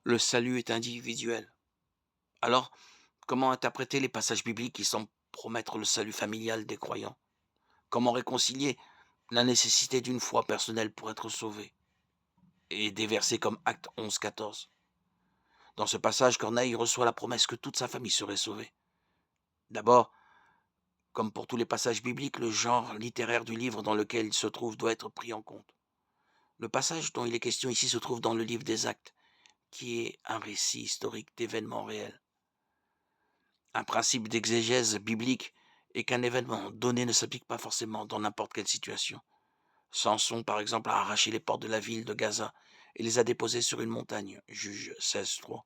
Le salut est individuel. Alors, comment interpréter les passages bibliques qui semblent promettre le salut familial des croyants? Comment réconcilier la nécessité d'une foi personnelle pour être sauvé et des versets comme Acte 11, 14? Dans ce passage, Corneille reçoit la promesse que toute sa famille serait sauvée. D'abord, comme pour tous les passages bibliques, le genre littéraire du livre dans lequel il se trouve doit être pris en compte. Le passage dont il est question ici se trouve dans le livre des Actes, qui est un récit historique d'événements réels. Un principe d'exégèse biblique est qu'un événement donné ne s'applique pas forcément dans n'importe quelle situation. Samson, par exemple, a arraché les portes de la ville de Gaza et les a déposées sur une montagne, Juge 16:3.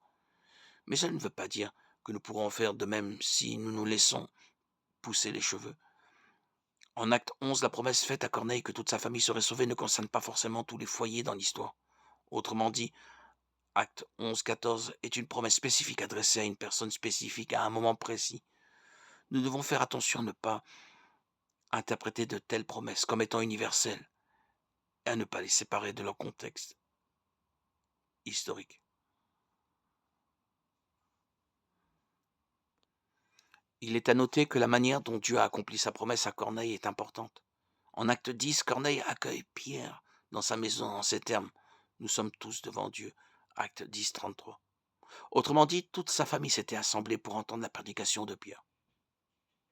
Mais cela ne veut pas dire que nous pourrons faire de même si nous nous laissons pousser les cheveux. En Acte 11, la promesse faite à Corneille que toute sa famille serait sauvée ne concerne pas forcément tous les foyers dans l'histoire. Autrement dit, Acte 11, 14 est une promesse spécifique adressée à une personne spécifique à un moment précis. Nous devons faire attention à ne pas interpréter de telles promesses comme étant universelles et à ne pas les séparer de leur contexte historique. Il est à noter que la manière dont Dieu a accompli sa promesse à Corneille est importante. En Acte 10, Corneille accueille Pierre dans sa maison en ces termes: Nous sommes tous devant Dieu. Acte 10, 33. Autrement dit, toute sa famille s'était assemblée pour entendre la prédication de Pierre.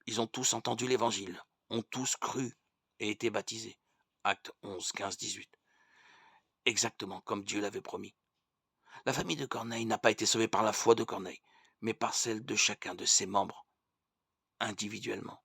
Ils ont tous entendu l'évangile, ont tous cru et été baptisés. Acte 11, 15, 18. Exactement comme Dieu l'avait promis. La famille de Corneille n'a pas été sauvée par la foi de Corneille, mais par celle de chacun de ses membres, individuellement.